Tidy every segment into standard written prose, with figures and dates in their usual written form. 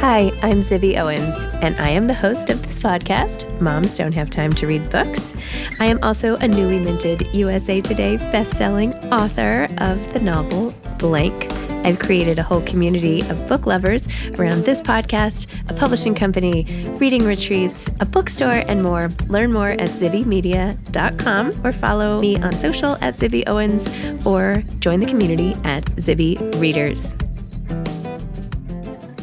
Hi, I'm Zibby Owens, and I am the host of this podcast, Moms Don't Have Time to Read Books. I am also a newly minted USA Today bestselling author of the novel Blank. I've created a whole community of book lovers around this podcast, a publishing company, reading retreats, a bookstore, and more. Learn more at zibbymedia.com or follow me on social at Zibby Owens or join the community at Zibby Readers.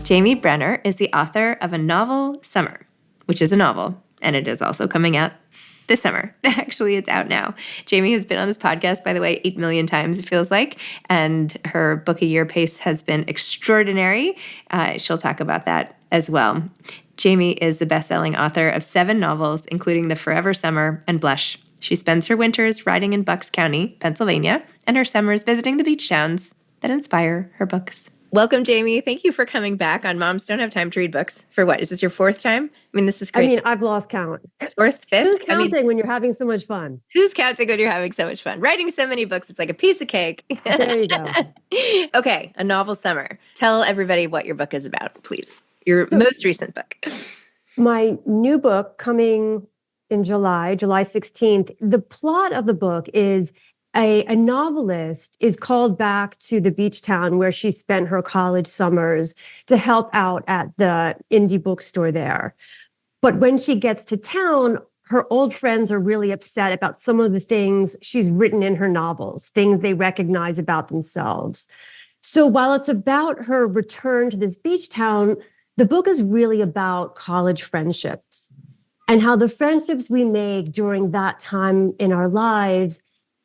Jamie Brenner is the author of a novel, Summer, which is a novel, and it is also coming out this summer. Actually, it's out now. Jamie has been on this podcast, by the way, 8 million times, it feels like, and her book a year pace has been extraordinary. She'll talk about that as well. Jamie is the best-selling author of 7 novels, including The Forever Summer and Blush. She spends her winters riding in Bucks County, Pennsylvania, and her summers visiting the beach towns that inspire her books. Welcome, Jamie. Thank you for coming back on Moms Don't Have Time to Read Books. For what? Is this your 4th time? I mean, this is great. I've lost count. 4th, 5th? Who's counting when you're having so much fun? Who's counting when you're having so much fun? Writing so many books, it's like a piece of cake. There you go. Okay, A Novel Summer. Tell everybody what your book is about, please. Your most recent book. My new book coming in July 16th. The plot of the book is a novelist is called back to the beach town where she spent her college summers to help out at the indie bookstore there. But when she gets to town, her old friends are really upset about some of the things she's written in her novels, things they recognize about themselves. So while it's about her return to this beach town, the book is really about college friendships and how the friendships we make during that time in our lives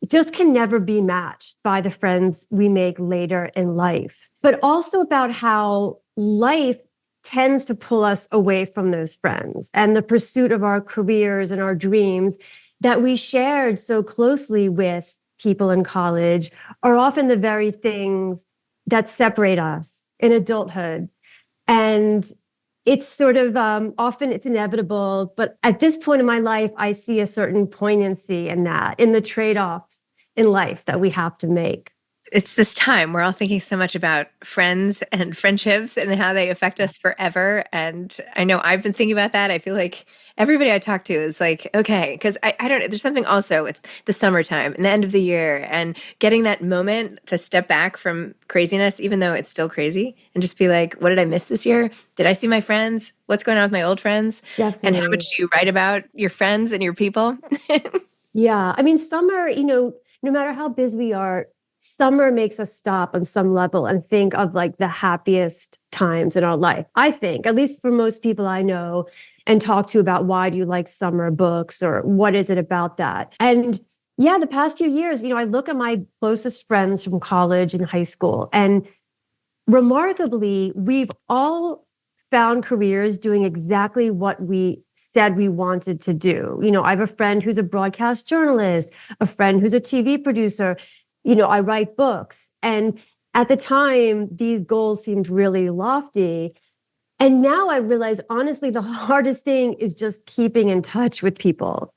just can never be matched by the friends we make later in life, but also about how life tends to pull us away from those friends and the pursuit of our careers and our dreams that we shared so closely with people in college are often the very things that separate us in adulthood. And it's sort of often it's inevitable, but at this point in my life, I see a certain poignancy in that, in the trade-offs in life that we have to make. It's this time we're all thinking so much about friends and friendships and how they affect us forever. And I know I've been thinking about that. I feel like everybody I talk to is like, okay, because I don't know, there's something also with the summertime and the end of the year and getting that moment to step back from craziness, even though it's still crazy, and just be like, what did I miss this year? Did I see my friends? What's going on with my old friends? Definitely. And how much do you write about your friends and your people? Yeah. I mean, summer, no matter how busy we are, summer makes us stop on some level and think of like the happiest times in our life. I think, at least for most people I know and talk to about why do you like summer books or what is it about that? And yeah, the past few years, I look at my closest friends from college and high school, and remarkably, we've all found careers doing exactly what we said we wanted to do. I have a friend who's a broadcast journalist, a friend who's a TV producer. I write books. And at the time, these goals seemed really lofty. And now I realize, honestly, the hardest thing is just keeping in touch with people.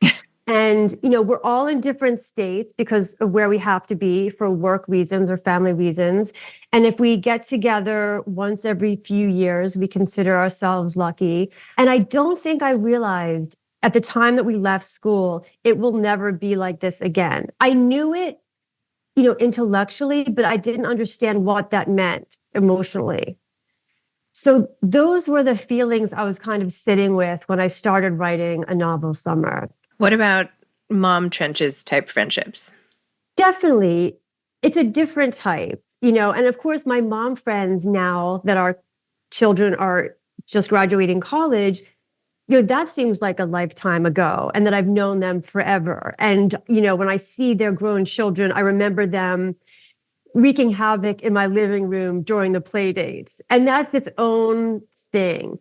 And, we're all in different states because of where we have to be for work reasons or family reasons. And if we get together once every few years, we consider ourselves lucky. And I don't think I realized at the time that we left school, it will never be like this again. I knew it, intellectually, but I didn't understand what that meant emotionally. So those were the feelings I was kind of sitting with when I started writing A Novel Summer. What about mom trenches type friendships? Definitely. It's a different type, and of course, my mom friends now that our children are just graduating college, that seems like a lifetime ago and that I've known them forever. And, when I see their grown children, I remember them wreaking havoc in my living room during the play dates. And that's its own thing.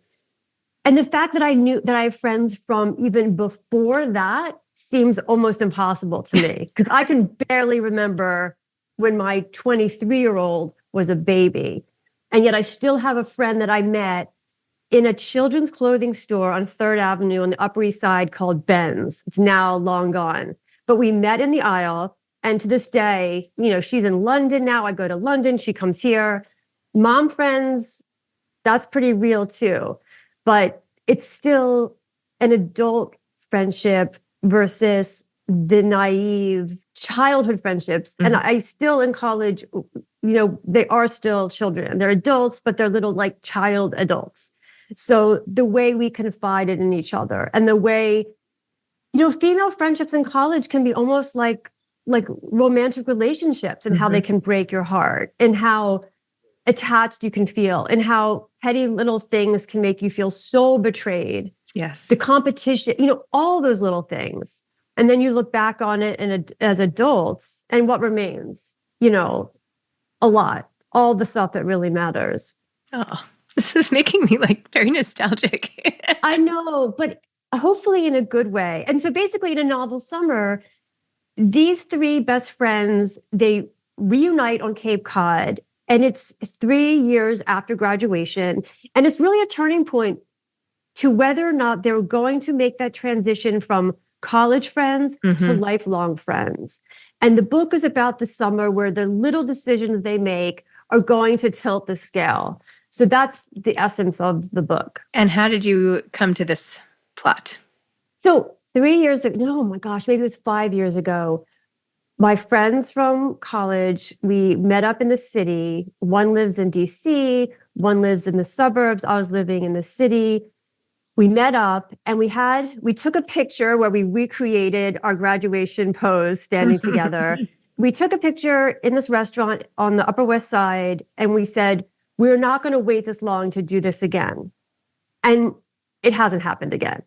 And the fact that I knew that I have friends from even before that seems almost impossible to me because I can barely remember when my 23-year-old was a baby. And yet I still have a friend that I met in a children's clothing store on 3rd Avenue on the Upper East Side called Ben's. It's now long gone. But we met in the aisle. And to this day, she's in London now. I go to London. She comes here. Mom friends That's pretty real too. But it's still an adult friendship versus the naive childhood friendships. And I still in college, they are still children. They're adults, but they're little like child adults. So the way we confided in each other and the way, female friendships in college can be almost like romantic relationships and how they can break your heart and how attached you can feel and how petty little things can make you feel so betrayed. Yes. The competition, all those little things. And then you look back on it as adults and what remains, a lot, all the stuff that really matters. Oh, this is making me like very nostalgic. I know, but hopefully in a good way. And so basically in a novel summer, these three best friends, they reunite on Cape Cod, and it's 3 years after graduation. And it's really a turning point to whether or not they're going to make that transition from college friends to lifelong friends. And the book is about the summer where the little decisions they make are going to tilt the scale. So that's the essence of the book. And how did you come to this plot? So 3 years ago, no, oh my gosh, maybe it was 5 years ago, my friends from college, we met up in the city. One lives in DC, one lives in the suburbs. I was living in the city. We met up and we took a picture where we recreated our graduation pose standing together. We took a picture in this restaurant on the Upper West Side and we said, we're not going to wait this long to do this again. And it hasn't happened again.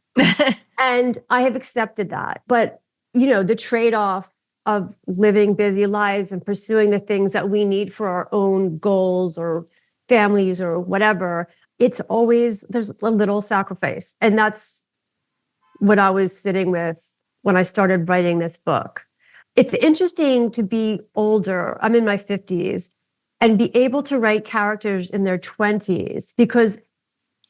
And I have accepted that. But, the trade-off of living busy lives and pursuing the things that we need for our own goals or families or whatever, there's a little sacrifice. And that's what I was sitting with when I started writing this book. It's interesting to be older. I'm in my 50s and be able to write characters in their 20s because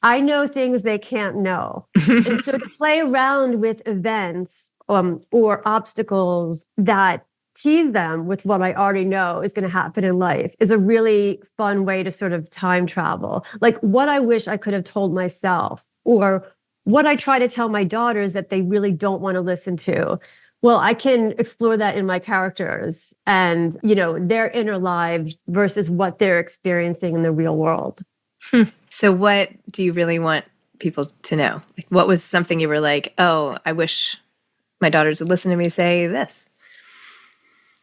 I know things they can't know. And so to play around with events or obstacles that tease them with what I already know is going to happen in life is a really fun way to sort of time travel. Like what I wish I could have told myself or what I try to tell my daughters that they really don't want to listen to. Well, I can explore that in my characters and, their inner lives versus what they're experiencing in the real world. So what do you really want people to know? Like, what was something you were like, oh, I wish my daughters would listen to me say this?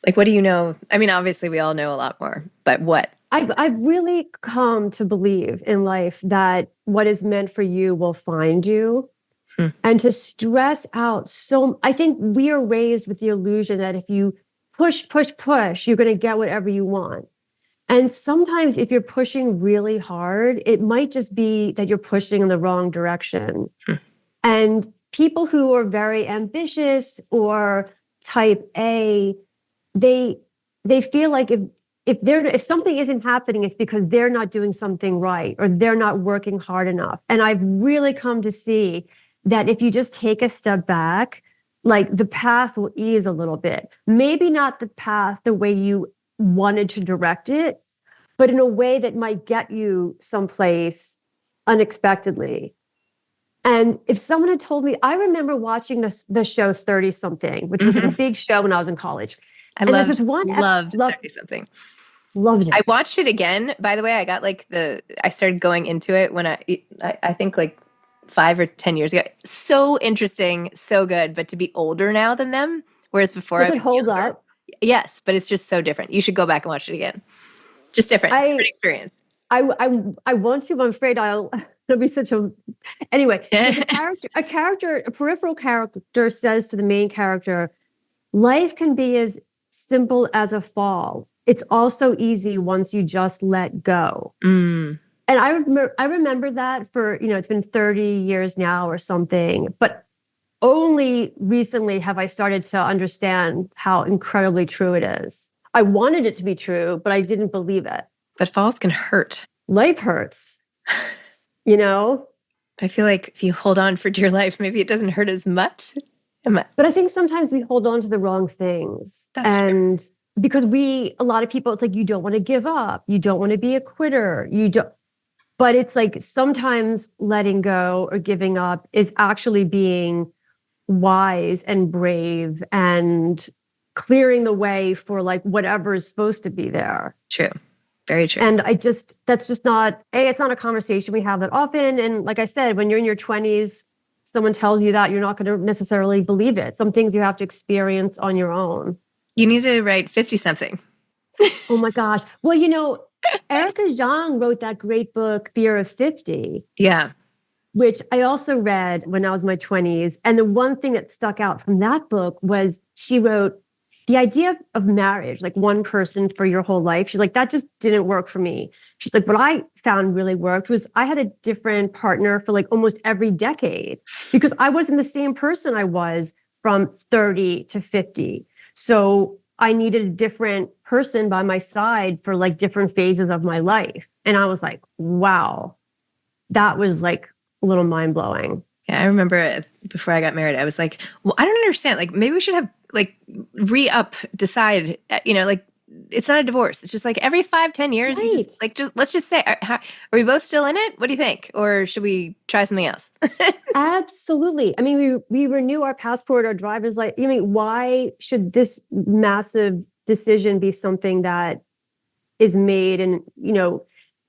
Like, what do you know? I mean, obviously we all know a lot more, but what? I've really come to believe in life that what is meant for you will find you. And to stress out I think we are raised with the illusion that if you push, you're going to get whatever you want. And sometimes if you're pushing really hard, it might just be that you're pushing in the wrong direction. And people who are very ambitious or type A, they feel like if something isn't happening, it's because they're not doing something right or they're not working hard enough. And I've really come to see that if you just take a step back, like the path will ease a little bit. Maybe not the path the way you wanted to direct it, but in a way that might get you someplace unexpectedly. And if someone had told me, I remember watching the show 30 something, which was like a big show when I was in college. I loved 30 something. Loved it. I watched it again. By the way, I got I started going into it when I think like 5 or 10 years ago. So interesting, so good, but to be older now than them, whereas before Does it hold up? Yes, but it's just so different. You should go back and watch it again. Just different experience. I want to, but I'm afraid it'll be such a, anyway, a peripheral character says to the main character, life can be as simple as a fall. It's also easy once you just let go. And I remember that for, it's been 30 years now or something, but only recently have I started to understand how incredibly true it is. I wanted it to be true, but I didn't believe it. But falls can hurt. Life hurts, I feel like if you hold on for dear life, maybe it doesn't hurt as much. But I think sometimes we hold on to the wrong things. That's true. Because a lot of people, it's like, you don't want to give up. You don't want to be a quitter. You don't. But it's like sometimes letting go or giving up is actually being wise and brave and clearing the way for like whatever is supposed to be there. True. Very true. And that's just not, it's not a conversation we have that often. And like I said, when you're in your 20s, someone tells you that, you're not going to necessarily believe it. Some things you have to experience on your own. You need to write 50 something. Oh my gosh. Well, Erica Jong wrote that great book, Fear of 50. Yeah. Which I also read when I was in my 20s. And the one thing that stuck out from that book was she wrote, the idea of marriage, like one person for your whole life, she's like, that just didn't work for me. She's like, what I found really worked was I had a different partner for like almost every decade because I wasn't the same person I was from 30 to 50. So I needed a different person by my side for like different phases of my life. And I was like, wow, that was like a little mind blowing. Yeah, I remember before I got married, I was like, well, I don't understand. Like, maybe we should have like decide, like it's not a divorce. It's just like every 5-10 years, Right. let's just say, are we both still in it? What do you think? Or should we try something else? Absolutely. I mean, we renew our passport, our driver's license. I mean, why should this massive decision be something that is made? And,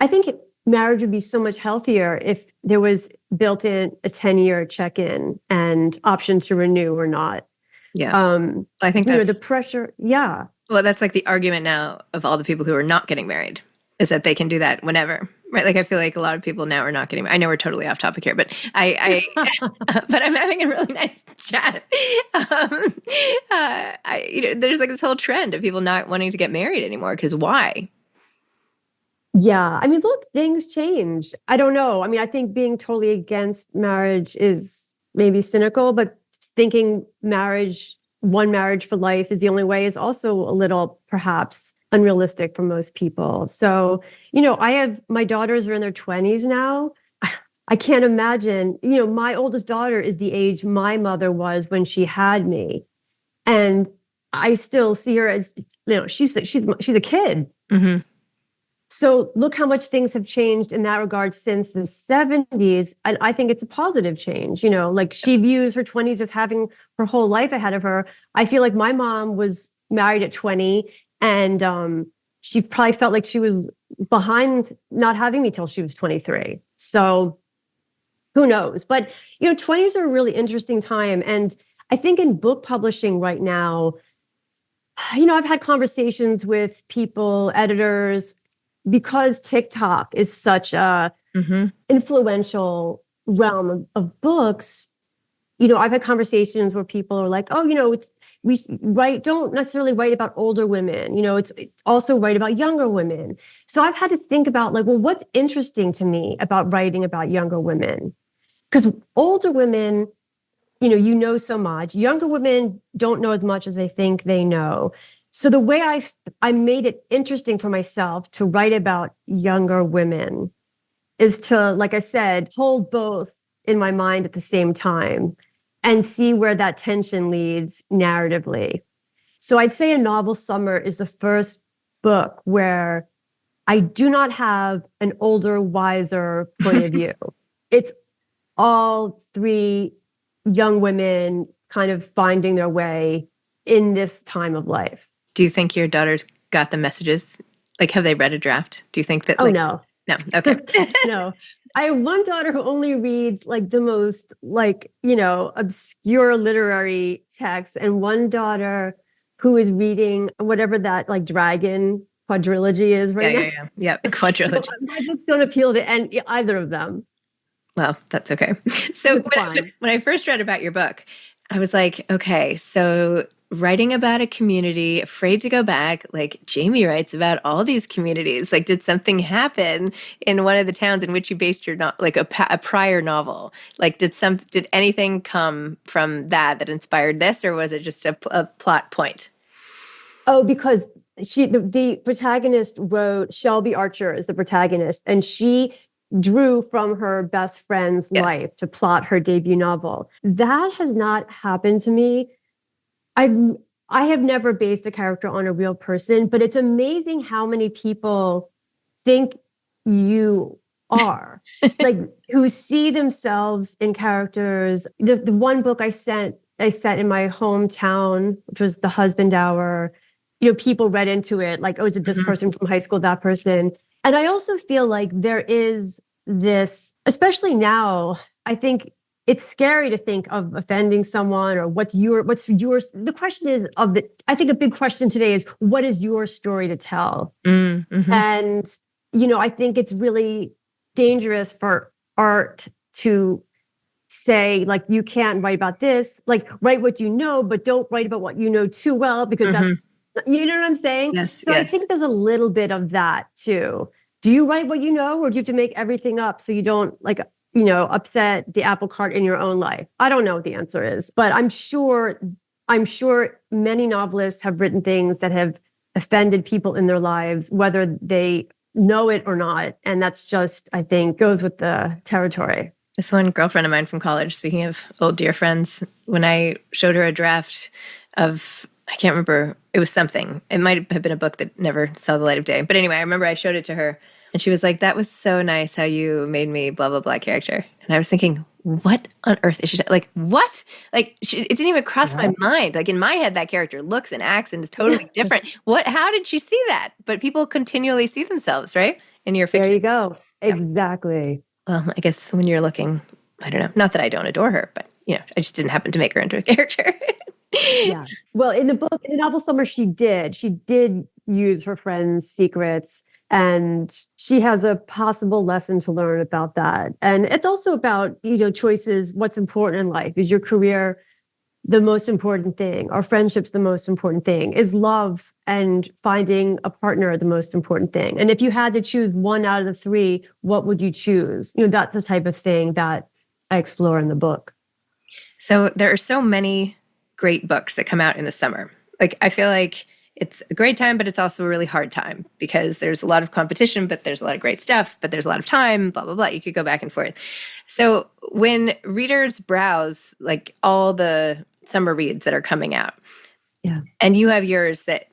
I think marriage would be so much healthier if there was built in a 10-year check-in and option to renew or not. Yeah. I think that's, the pressure. Yeah. Well, that's like the argument now of all the people who are not getting married is that they can do that whenever, right? Like I feel like a lot of people now are not getting married. I know we're totally off topic here, but but I'm having a really nice chat. There's like this whole trend of people not wanting to get married anymore because why? Yeah. I mean, look, things change. I don't know. I mean, I think being totally against marriage is maybe cynical, but thinking one marriage for life is the only way is also a little perhaps unrealistic for most people. So, my daughters are in their 20s now. I can't imagine, my oldest daughter is the age my mother was when she had me. And I still see her as, she's a kid. Mm-hmm. So look how much things have changed in that regard since the 70s. And I think it's a positive change. Like she views her 20s as having her whole life ahead of her. I feel like my mom was married at 20 and she probably felt like she was behind not having me till she was 23. So who knows? But, 20s are a really interesting time. And I think in book publishing right now, I've had conversations with people, editors, because TikTok is such a influential realm of books, I've had conversations where people are like, oh, don't necessarily write about older women, it's also write about younger women. So I've had to think about like, well, what's interesting to me about writing about younger women? Because older women, so much. Younger women don't know as much as they think they know. So the way I made it interesting for myself to write about younger women is to, like I said, hold both in my mind at the same time and see where that tension leads narratively. So I'd say A Novel Summer is the first book where I do not have an older, wiser point of view. It's all three young women kind of finding their way in this time of life. Do you think your daughters got the messages? Like, have they read a draft? Do you think that? Oh, no. No. Okay. No. I have one daughter who only reads like the most obscure literary texts, and one daughter who is reading whatever that like dragon quadrilogy is right now. Yeah. Quadrilogy. So my books don't appeal to either of them. Well, that's okay. So when I first read about your book, I was like, okay, so writing about a community, afraid to go back, like Jamie writes about all these communities. Like, did something happen in one of the towns in which you based your a prior novel? Like, did anything come from that inspired this, or was it just a plot point? Oh, because the protagonist wrote, Shelby Archer is the protagonist, and she drew from her best friend's life to plot her debut novel. That has not happened to me. I have never based a character on a real person, but it's amazing how many people think you are, like who see themselves in characters. The one book I set in my hometown, which was The Husband Hour, people read into it like, oh, is it this person from high school, that person? And I also feel like there is this, especially now, I think it's scary to think of offending someone or what's yours. The question is I think a big question today is, what is your story to tell? Mm-hmm. And, I think it's really dangerous for art to say, like, you can't write about this, like, write what you know, but don't write about what you know too well, because that's, you know what I'm saying? Yes, so I think there's a little bit of that too. Do you write what you know, or do you have to make everything up so you don't upset the apple cart in your own life? I don't know what the answer is, but I'm sure many novelists have written things that have offended people in their lives, whether they know it or not. And that's just, I think, goes with the territory. This one girlfriend of mine from college, speaking of old dear friends, when I showed her a draft of, I can't remember, it was something. It might have been a book that never saw the light of day. But anyway, I remember I showed it to her and she was like, that was so nice how you made me blah, blah, blah character. And I was thinking, what on earth is she, like, what? Like, it didn't even cross my mind. Like, in my head, that character looks and acts and is totally different. How did she see that? But people continually see themselves, right? In your fiction. There you go. Exactly. Well, I guess when you're looking, I don't know, not that I don't adore her, but, I just didn't happen to make her into a character. Yeah. Well, in the novel Summer, she did use her friend's secrets, and she has a possible lesson to learn about that. And it's also about, choices, what's important in life. Is your career the most important thing? Are friendships the most important thing? Is love and finding a partner the most important thing? And if you had to choose one out of the three, what would you choose? That's the type of thing that I explore in the book. So there are so many great books that come out in the summer. Like, I feel like it's a great time, but it's also a really hard time because there's a lot of competition, but there's a lot of great stuff, but there's a lot of time, blah, blah, blah. You could go back and forth. So when readers browse like all the summer reads that are coming out, and you have yours that,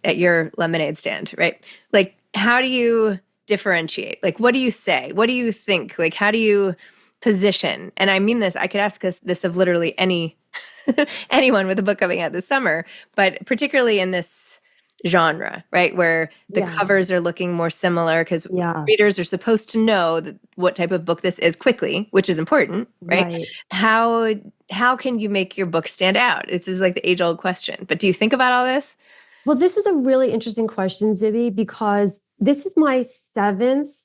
at your lemonade stand, right? Like, how do you differentiate? Like, what do you say? What do you think? Like, how do you position? And I mean this, I could ask this of literally anyone with a book coming out this summer, but particularly in this genre, right? Where the covers are looking more similar because readers are supposed to know what type of book this is quickly, which is important, right? How can you make your book stand out? This is like the age-old question. But do you think about all this? Well, this is a really interesting question, Zibby, because this is my seventh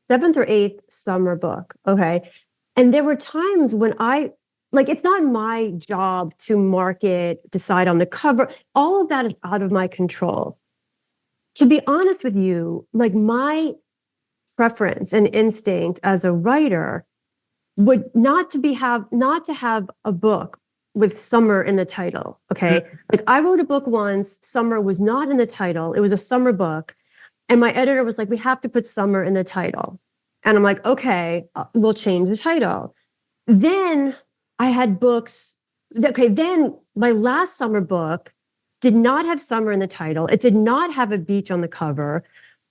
or eighth summer book. Okay. And there were times when it's not my job to market, decide on the cover. All of that is out of my control. To be honest with you, like, my preference and instinct as a writer would not to have a book with summer in the title. Okay. Mm-hmm. Like, I wrote a book once, summer was not in the title. It was a summer book. And my editor was like, we have to put summer in the title. And I'm like, okay, we'll change the title. Then I had books. Okay, then my last summer book did not have summer in the title. It did not have a beach on the cover.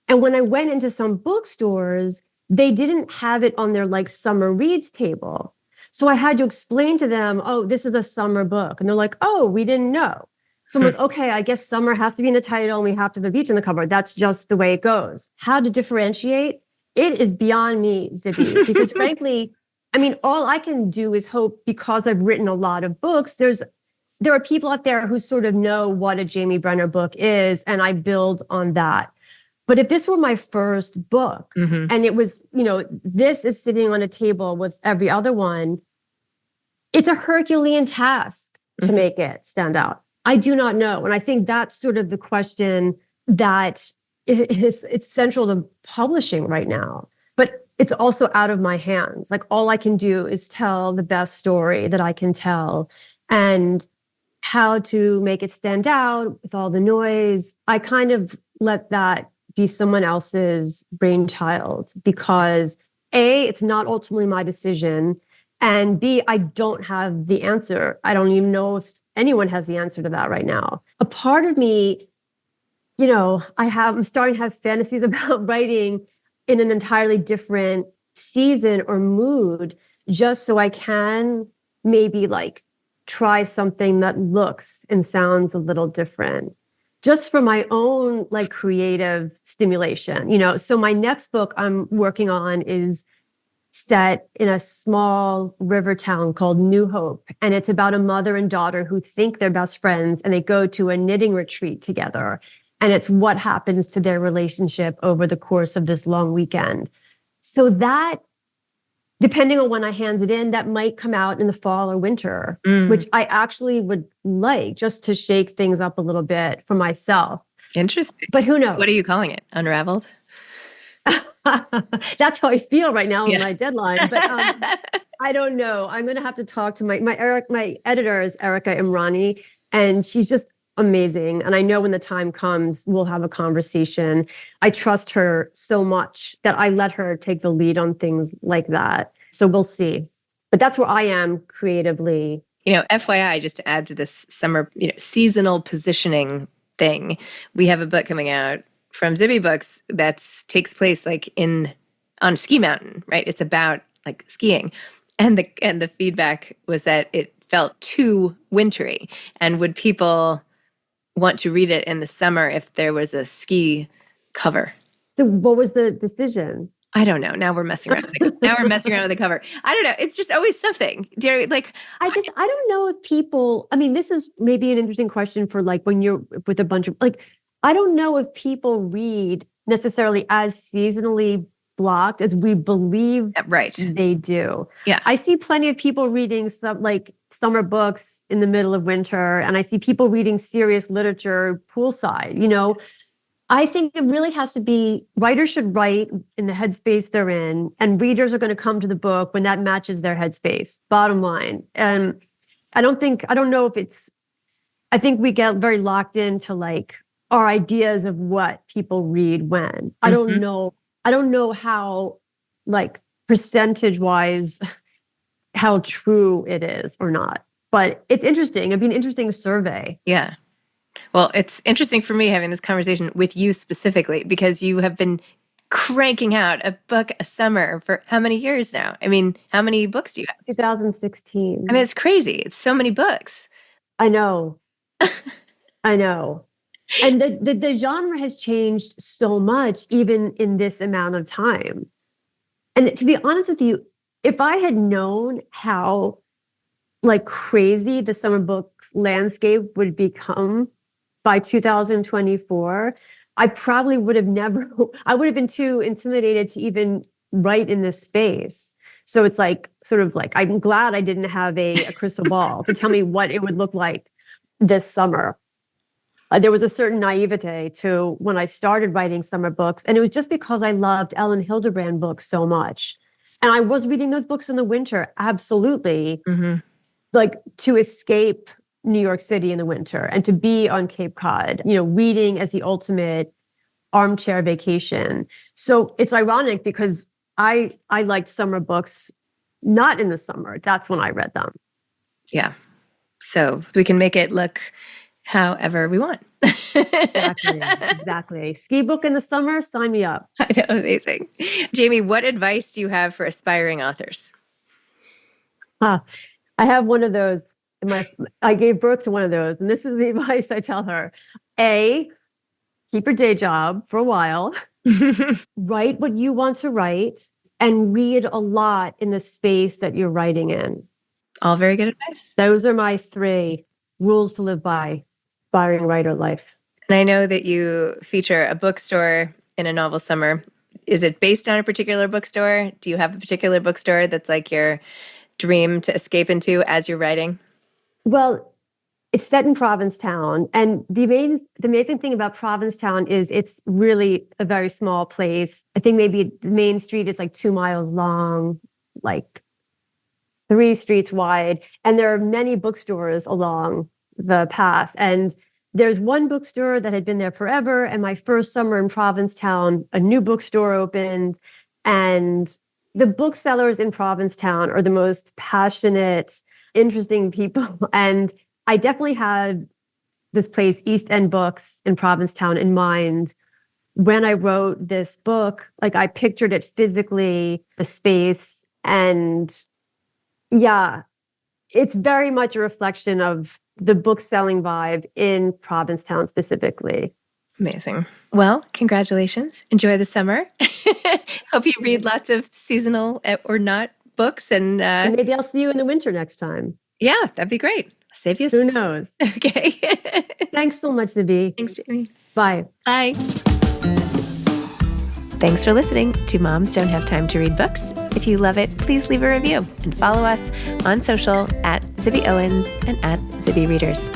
And when I went into some bookstores, they didn't have it on their like summer reads table. So I had to explain to them, oh, this is a summer book. And they're like, oh, we didn't know. So I'm like, okay, I guess summer has to be in the title and we have to have a beach on the cover. That's just the way it goes. How to differentiate? It is beyond me, Zibby, because frankly, I mean, all I can do is hope, because I've written a lot of books, there are people out there who sort of know what a Jamie Brenner book is, and I build on that. But if this were my first book, and it was, this is sitting on a table with every other one, it's a Herculean task to make it stand out. I do not know. And I think that's sort of the question that it's central to publishing right now. But it's also out of my hands. Like, all I can do is tell the best story that I can tell, and how to make it stand out with all the noise. I kind of let that be someone else's brainchild, because A, it's not ultimately my decision, and B, I don't have the answer. I don't even know if anyone has the answer to that right now. A part of me, I'm starting to have fantasies about writing in an entirely different season or mood, just so I can maybe like try something that looks and sounds a little different, just for my own like creative stimulation, you know. So my next book I'm working on is set in a small river town called New Hope. And it's about a mother and daughter who think they're best friends and they go to a knitting retreat together. And it's what happens to their relationship over the course of this long weekend. So that, depending on when I hand it in, that might come out in the fall or winter, which I actually would like, just to shake things up a little bit for myself. Interesting. But who knows? What are you calling it? Unraveled? That's how I feel right now on my deadline. But I don't know. I'm going to have to talk to my editor is Erica Imrani, and she's just amazing. And I know when the time comes, we'll have a conversation. I trust her so much that I let her take the lead on things like that. So we'll see. But that's where I am creatively. You know, FYI, just to add to this summer, you know, seasonal positioning thing, we have a book coming out from Zibby Books that takes place like on a ski mountain, right? It's about like skiing. And the feedback was that it felt too wintry. And would people want to read it in the summer if there was a ski cover? So what was the decision? I don't know. Now we're messing around with the cover. I don't know. It's just always something. Do you know, like I don't know if people, I mean, this is maybe an interesting question for like when you're with a bunch of like, I don't know if people read necessarily as seasonally blocked as we believe they do. Yeah. I see plenty of people reading some like summer books in the middle of winter, and I see people reading serious literature poolside, you know. I think it really has to be, writers should write in the headspace they're in, and readers are going to come to the book when that matches their headspace, bottom line. And I don't know if it's, I think we get very locked into like our ideas of what people read when. I don't know how, like, percentage wise, how true it is or not. But it's interesting. It'd be an interesting survey. Yeah. Well, it's interesting for me having this conversation with you specifically because you have been cranking out a book a summer for how many years now? I mean, how many books do you have? 2016. I mean, it's crazy. It's so many books. I know. I know. And the genre has changed so much even in this amount of time. And to be honest with you, if I had known how like crazy the summer books landscape would become by 2024, I probably would have I would have been too intimidated to even write in this space. So it's like, sort of like, I'm glad I didn't have a crystal ball to tell me what it would look like this summer. There was a certain naivete to when I started writing summer books. And it was just because I loved Ellen Hildebrand books so much. And I was reading those books in the winter, absolutely, like to escape New York City in the winter and to be on Cape Cod, you know, reading as the ultimate armchair vacation. So it's ironic because I liked summer books, not in the summer. That's when I read them. Yeah. So we can make it look however we want. Exactly. Ski book in the summer, sign me up. I know, amazing. Jamie, what advice do you have for aspiring authors? I have one of those. I gave birth to one of those, and this is the advice I tell her. A, keep your day job for a while. Write what you want to write and read a lot in the space that you're writing in. All very good advice. Those are my 3 rules to live by. Aspiring writer life. And I know that you feature a bookstore in A Novel Summer. Is it based on a particular bookstore? Do you have a particular bookstore that's like your dream to escape into as you're writing? Well, it's set in Provincetown. And the amazing thing about Provincetown is it's really a very small place. I think maybe the main street is like 2 miles long, like 3 streets wide. And there are many bookstores along the path. And there's one bookstore that had been there forever. And my first summer in Provincetown, a new bookstore opened. And the booksellers in Provincetown are the most passionate, interesting people. And I definitely had this place, East End Books in Provincetown, in mind when I wrote this book, like I pictured it physically, the space, and yeah, it's very much a reflection of the book selling vibe in Provincetown specifically. Amazing. Well, congratulations. Enjoy the summer. Hope you read lots of seasonal or not books. And And maybe I'll see you in the winter next time. yeah, that'd be great. Save you. Who knows? Okay. Thanks so much, Zibby. Thanks, Jamie. Bye. Bye. Thanks for listening to Moms Don't Have Time to Read Books. If you love it, please leave a review and follow us on social at Zibby Owens and at Zibby Readers.